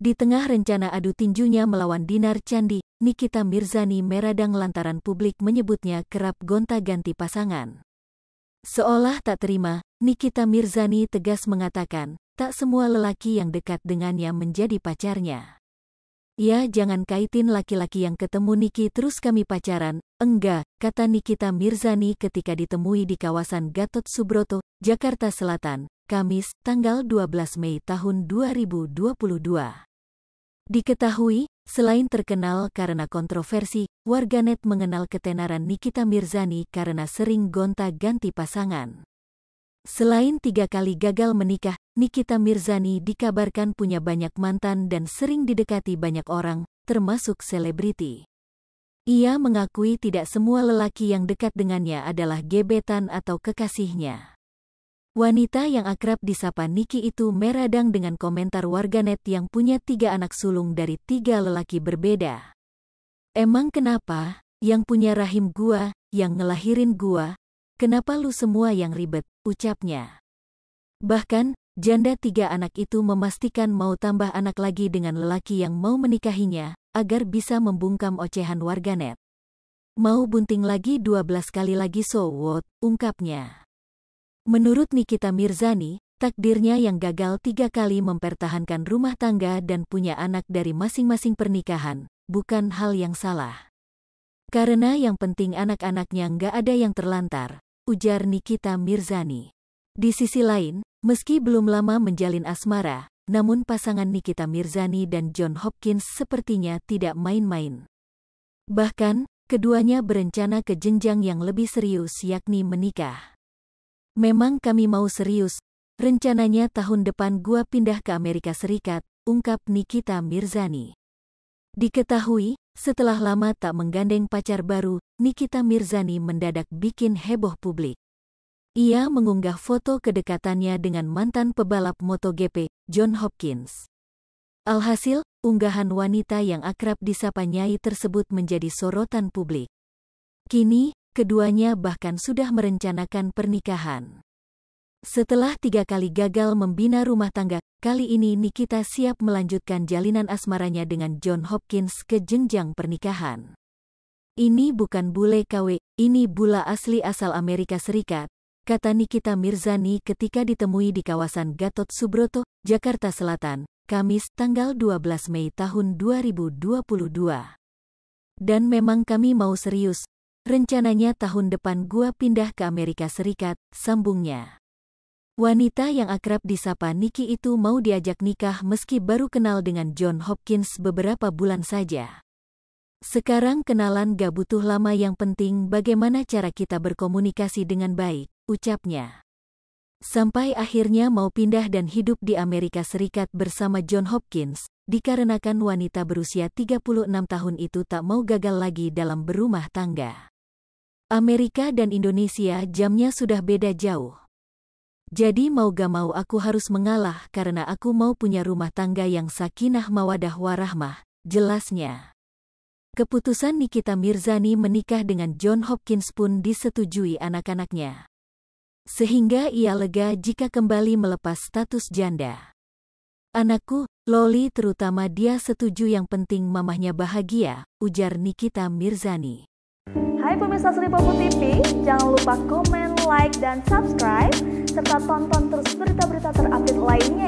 Di tengah rencana adu tinjunya melawan Dinar Candi, Nikita Mirzani meradang lantaran publik menyebutnya kerap gonta-ganti pasangan. Seolah tak terima, Nikita Mirzani tegas mengatakan, tak semua lelaki yang dekat dengannya menjadi pacarnya. Ya, jangan kaitin laki-laki yang ketemu Niki terus kami pacaran. Enggak, kata Nikita Mirzani ketika ditemui di kawasan Gatot Subroto, Jakarta Selatan, Kamis, tanggal 12 Mei tahun 2022. Diketahui, selain terkenal karena kontroversi, warganet mengenal ketenaran Nikita Mirzani karena sering gonta-ganti pasangan. Selain 3 kali gagal menikah, Nikita Mirzani dikabarkan punya banyak mantan dan sering didekati banyak orang, termasuk selebriti. Ia mengakui tidak semua lelaki yang dekat dengannya adalah gebetan atau kekasihnya. Wanita yang akrab disapa Niki itu meradang dengan komentar warganet yang punya 3 anak sulung dari 3 lelaki berbeda. Emang kenapa? Yang punya rahim gua, yang ngelahirin gua, kenapa lu semua yang ribet, ucapnya. Bahkan, janda 3 anak itu memastikan mau tambah anak lagi dengan lelaki yang mau menikahinya, agar bisa membungkam ocehan warganet. Mau bunting lagi 12 kali lagi so what, ungkapnya. Menurut Nikita Mirzani, takdirnya yang gagal 3 kali mempertahankan rumah tangga dan punya anak dari masing-masing pernikahan, bukan hal yang salah. Karena yang penting anak-anaknya nggak ada yang terlantar, ujar Nikita Mirzani. Di sisi lain, meski belum lama menjalin asmara, namun pasangan Nikita Mirzani dan John Hopkins sepertinya tidak main-main. Bahkan, keduanya berencana ke jenjang yang lebih serius yakni menikah. Memang kami mau serius, rencananya tahun depan gua pindah ke Amerika Serikat, ungkap Nikita Mirzani. Diketahui, setelah lama tak menggandeng pacar baru, Nikita Mirzani mendadak bikin heboh publik. Ia mengunggah foto kedekatannya dengan mantan pebalap MotoGP, John Hopkins. Alhasil, unggahan wanita yang akrab disapa Nyai tersebut menjadi sorotan publik. Kini, keduanya bahkan sudah merencanakan pernikahan. Setelah 3 kali gagal membina rumah tangga, kali ini Nikita siap melanjutkan jalinan asmaranya dengan John Hopkins ke jenjang pernikahan. Ini bukan bule KW, ini bula asli asal Amerika Serikat, kata Nikita Mirzani ketika ditemui di kawasan Gatot Subroto, Jakarta Selatan, Kamis, tanggal 12 Mei tahun 2022. Dan memang kami mau serius, rencananya tahun depan gua pindah ke Amerika Serikat, sambungnya. Wanita yang akrab disapa Niki itu mau diajak nikah meski baru kenal dengan John Hopkins beberapa bulan saja. Sekarang kenalan gak butuh lama, yang penting bagaimana cara kita berkomunikasi dengan baik, ucapnya. Sampai akhirnya mau pindah dan hidup di Amerika Serikat bersama John Hopkins, dikarenakan wanita berusia 36 tahun itu tak mau gagal lagi dalam berumah tangga. Amerika dan Indonesia jamnya sudah beda jauh. Jadi mau gak mau aku harus mengalah karena aku mau punya rumah tangga yang sakinah mawadah warahmah, jelasnya. Keputusan Nikita Mirzani menikah dengan John Hopkins pun disetujui anak-anaknya. Sehingga ia lega jika kembali melepas status janda. Anakku, Loli terutama dia setuju, yang penting mamahnya bahagia, ujar Nikita Mirzani. Hai pemirsa Sri Popo TV, jangan lupa komen, like, dan subscribe, serta tonton terus berita-berita terupdate lainnya